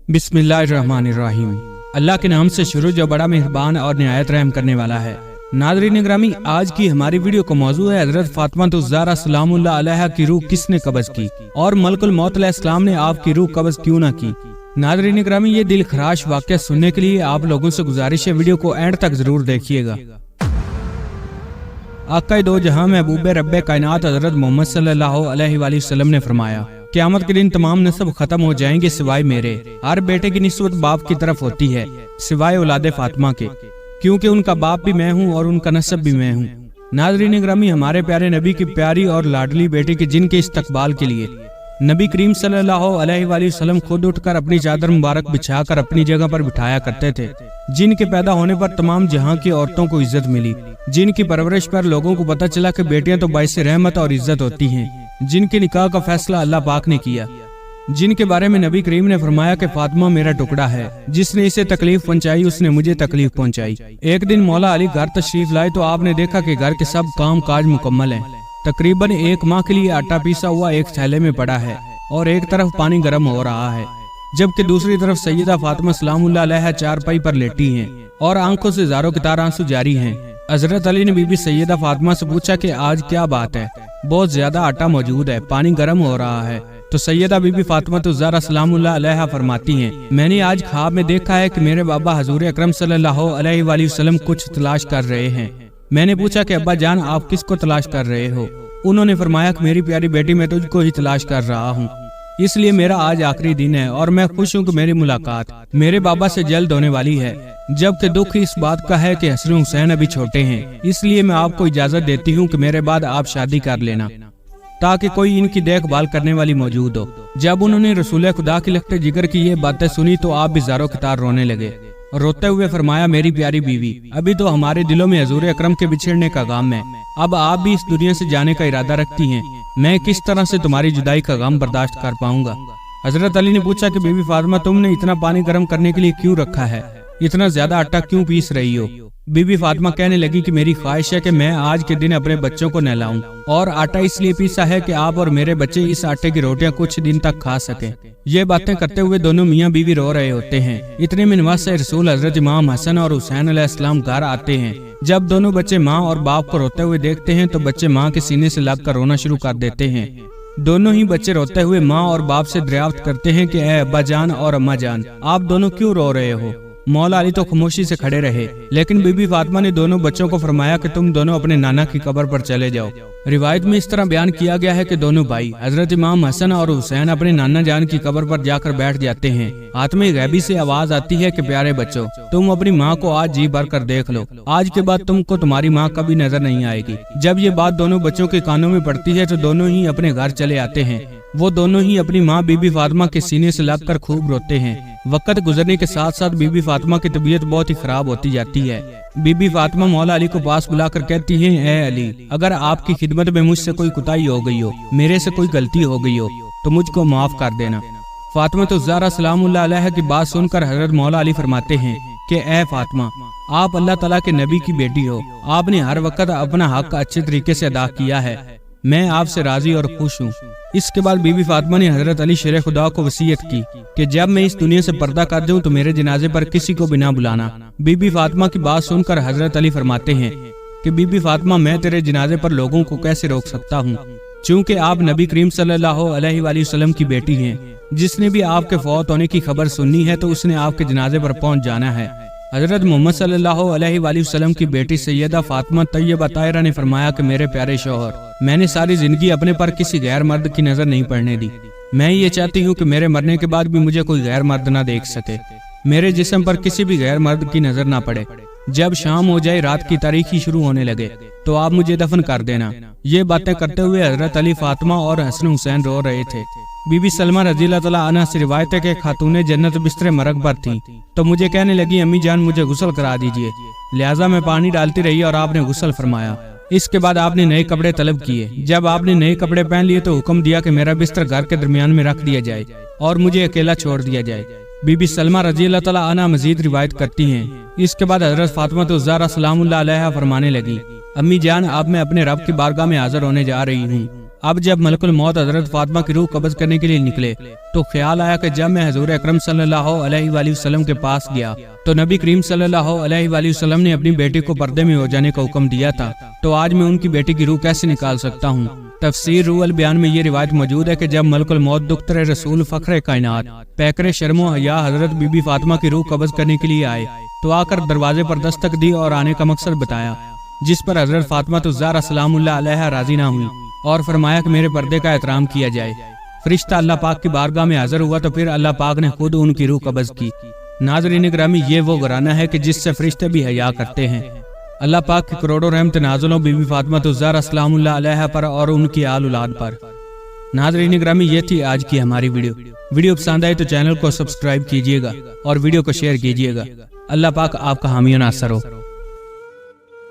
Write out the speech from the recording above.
बिस्मिल्लाहिर्रहमानिर्रहीम। अल्लाह के नाम से शुरू जो बड़ा मेहरबान और निहायत रहम करने वाला है। नाज़रीन ग्रामी, आज की हमारी वीडियो का मौजू है हजरत फातिमा ज़हरा सलामुल्लाह अलैहा की रूह किसने कब्ज़ की और मलकुल मौत अलैहिस्सलाम ने आपकी रूह कब्ज़ क्यों ना की। नाज़रीन ग्रामी, ये दिल खराश वाक़या सुनने के लिए आप लोगों से गुजारिश है वीडियो को एंड तक जरूर देखिएगा। आक़ाए दो जहां महबूब रब्बे कायनात हजरत मोहम्मद सल्लल्लाहु अलैहि वसल्लम ने फरमाया, क़यामत के दिन तमाम नस्ब खत्म हो जाएंगे सिवाय मेरे। हर बेटे की निस्बत बाप की तरफ होती है सिवाय औलाद फातिमा के, क्योंकि उनका बाप भी मैं हूँ और उनका नस्ब भी मैं हूँ। नाज़रीन ग्रामी, हमारे प्यारे नबी की प्यारी और लाडली बेटी के जिनके इस्तकबाल के लिए नबी करीम सल्लल्लाहु अलैहि वसल्लम खुद उठकर अपनी चादर मुबारक बिछाकर अपनी जगह पर बिठाया करते थे, जिनके पैदा होने पर तमाम जहां की औरतों को इज्जत मिली, जिनकी परवरिश पर लोगों को पता चला कि बेटियां तो बाइस रहमत और इज्जत होती हैं, जिनके निकाह का फैसला अल्लाह पाक ने किया, जिनके बारे में नबी करीम ने फरमाया कि फातिमा मेरा टुकड़ा है, जिसने इसे तकलीफ पहुंचाई उसने मुझे तकलीफ पहुंचाई। एक दिन मौला अली घर तशरीफ लाए तो आपने देखा कि घर के सब काम काज मुकम्मल हैं। तकरीबन एक माह के लिए आटा पीसा हुआ एक थैले में पड़ा है और एक तरफ पानी गर्म हो रहा है, जबकि दूसरी तरफ सैयदा फातिमा सलामुल्लाह अलैहा चारपाई पर लेटी हैं और आंखों से ज़ारो कितार आंसू जारी हैं। हजरत अली ने बीबी सैयदा फातिमा से पूछा कि आज क्या बात है, बहुत ज्यादा आटा मौजूद है, पानी गर्म हो रहा है। तो सैयदा बीबी फातिमा ज़हरा सलामुल्लाह अलैहा फरमाती हैं, मैंने आज ख्वाब में देखा है कि मेरे बाबा हजूर अकरम सल्लल्लाहु अलैहि वसल्लम कुछ तलाश कर रहे हैं। मैंने पूछा कि अब्बा जान आप किसको तलाश कर रहे हो? उन्होंने फरमाया कि मेरी प्यारी बेटी मैं तुझको ही तलाश कर रहा हूँ, इसलिए मेरा आज आखिरी दिन है और मैं खुश हूँ कि मेरी मुलाकात मेरे बाबा से जल्द होने वाली है। जबकि दुख इस बात का है कि हसन हुसैन अभी छोटे हैं, इसलिए मैं आपको इजाजत देती हूँ कि मेरे बाद आप शादी कर लेना ताकि कोई इनकी देखभाल करने वाली मौजूद हो। जब उन्होंने रसूल खुदा की लखते जिगर की ये बातें सुनी तो आप भी ज़ारो कितार रोने लगे। रोते हुए फरमाया, मेरी प्यारी बीवी, अभी तो हमारे दिलों में हजूर अकरम के बिछड़ने का गम है, अब आप भी इस दुनिया से जाने का इरादा रखती हैं, मैं किस तरह से तुम्हारी जुदाई का गम बर्दाश्त कर पाऊंगा। हजरत अली ने पूछा कि बीबी फातिमा तुमने इतना पानी गर्म करने के लिए क्यों रखा है, इतना ज्यादा आटा क्यों पीस रही हो? बीबी फातिमा कहने लगी कि मेरी ख्वाहिश है कि मैं आज के दिन अपने बच्चों को नहलाऊं और आटा इसलिए पीसा है कि आप और मेरे बच्चे इस आटे की रोटियां कुछ दिन तक खा सकें। ये बातें करते हुए दोनों मियाँ बीवी रो रहे होते हैं। इतने में नवाज़ रसूल हजरत इमाम हसन और हुसैन अलैहिस्सलाम घर आते हैं। जब दोनों बच्चे माँ और बाप को रोते हुए देखते हैं तो बच्चे माँ के सीने से लगकर रोना शुरू कर देते हैं। दोनों ही बच्चे रोते हुए माँ और बाप से दरियाफ्त करते हैं कि ए अब्बा जान और अम्मा जान, आप दोनों क्यों रो रहे हो? मौला अली तो खामोशी से खड़े रहे, लेकिन बीबी फातिमा ने दोनों बच्चों को फरमाया कि तुम दोनों अपने नाना की कब्र पर चले जाओ। रिवायत में इस तरह बयान किया गया है कि दोनों भाई हजरत इमाम हसन और हुसैन अपने नाना जान की कब्र पर जाकर बैठ जाते हैं। हाथ में गैबी से आवाज आती है कि प्यारे बच्चों, तुम अपनी माँ को आज जी भर कर देख लो, आज के बाद तुमको तुम्हारी माँ कभी नजर नहीं आएगी। जब ये बात दोनों बच्चों के कानों में पड़ती है तो दोनों ही अपने घर चले आते हैं। वो दोनों ही अपनी माँ बीबी फातिमा के सीने से लगकर खूब रोते हैं। वक्त गुजरने के साथ साथ बीबी फातिमा की तबीयत बहुत ही खराब होती जाती है। बीबी फातिमा मौला अली को पास बुलाकर कहती हैं, ए अली, अगर आपकी खिदमत में मुझसे कोई कुताही हो गई हो, मेरे से कोई गलती हो गई हो तो मुझको माफ कर देना। फातिमा ज़हरा सलामुल्लाह अलैहा की बात सुनकर हजरत मौला अली फरमाते हैं कि ए फातिमा, आप अल्लाह ताला के नबी की बेटी हो, आपने हर वक्त अपना हक अच्छे तरीके से अदा किया है, मैं आपसे राजी और खुश हूँ। इसके बाद बीबी फातिमा ने हजरत अली शेर खुदा को वसीयत की कि जब मैं इस दुनिया से पर्दा कर दूं तो मेरे जनाजे पर किसी को भी ना बुलाना। बीबी फातिमा की बात सुनकर हजरत अली फरमाते हैं कि बीबी फातिमा, मैं तेरे जनाजे पर लोगों को कैसे रोक सकता हूँ, चूँकि आप नबी करीम सल्लल्लाहु अलैहि वसल्लम की बेटी हैं। जिसने भी आपके फौत होने की खबर सुननी है तो उसने आपके जनाजे पर पहुँच जाना है। हजरत मोहम्मद सल्लल्लाहु अलैहि वसल्लम की बेटी सैयदा फातिमा तैयबा ताहिरा ने फरमाया कि मेरे प्यारे शौहर, मैंने सारी जिंदगी अपने पर किसी गैर मर्द की नजर नहीं पड़ने दी। मैं ये चाहती हूँ कि मेरे मरने के बाद भी मुझे कोई गैर मर्द ना देख सके, मेरे जिस्म पर किसी भी गैर मर्द की नजर ना पड़े। जब शाम हो जाए, रात की तारीखी शुरू होने लगे तो आप मुझे दफन कर देना। ये बातें करते हुए हजरत अली, फातिमा और हसन हुसैन रो रहे थे। बीबी सलमा रज़ियल्लाहु तआला अन्हा से रिवायत है कि खातूने जन्नत बिस्तर मरग पर थी तो मुझे कहने लगी, अम्मी जान मुझे गुस्ल करा दीजिए। लिहाजा मैं पानी डालती रही और आपने गुस्ल फरमाया। इसके बाद आपने नए कपड़े तलब किए। जब आपने नए कपड़े पहन लिए तो हुक्म दिया कि मेरा बिस्तर घर के दरमियान में रख दिया जाए और मुझे अकेला छोड़ दिया जाए। बीबी सलमा रज़ियल्लाहु तआला अन्हा मजीद रिवायत करती हैं, इसके बाद हजरत फातिमा ज़हरा सलामुल्लाह अलैहा फरमाने लगी, अम्मी जान अब मैं अपने रब की बारगाह में हाजिर होने जा रही हूँ। اب جب ملک الموت حضرت فاطمہ کی روح قبض کرنے کے لیے نکلے تو خیال آیا کہ جب میں حضور اکرم صلی اللہ علیہ وآلہ وسلم کے پاس گیا تو نبی کریم صلی اللہ علیہ وآلہ وسلم نے اپنی بیٹی کو پردے میں ہو جانے کا حکم دیا تھا، تو آج میں ان کی بیٹی کی روح کیسے نکال سکتا ہوں؟ تفسیر روح البیان میں یہ روایت موجود ہے کہ جب ملک الموت دختر رسول فخر کائنات پیکر شرم و حیا حضرت بی بی فاطمہ کی روح قبض کرنے کے لیے آئے تو آ کر دروازے پر دستک دی اور آنے کا مقصد بتایا، جس پر حضرت فاطمہ الزہرا سلام اللہ علیہا راضی نہ ہوئی اور فرمایا کہ میرے پردے کا احترام کیا جائے۔ فرشتہ اللہ پاک کی بارگاہ میں حاضر ہوا تو پھر اللہ پاک نے خود ان کی روح قبض کی۔ ناظرین گرامی، یہ وہ گھرانہ ہے کہ جس سے فرشتے بھی حیا کرتے ہیں۔ اللہ پاک کی کروڑوں رحمت نازل ہو بی بی فاطمہ الزہرا سلام اللہ علیہا پر اور ان کی آل اولاد پر۔ ناظرین گرامی، یہ تھی آج کی ہماری ویڈیو پسند آئے تو چینل کو سبسکرائب کیجیے گا اور ویڈیو کو شیئر کیجیے گا۔ اللہ پاک آپ کا حامی و ناصر ہو۔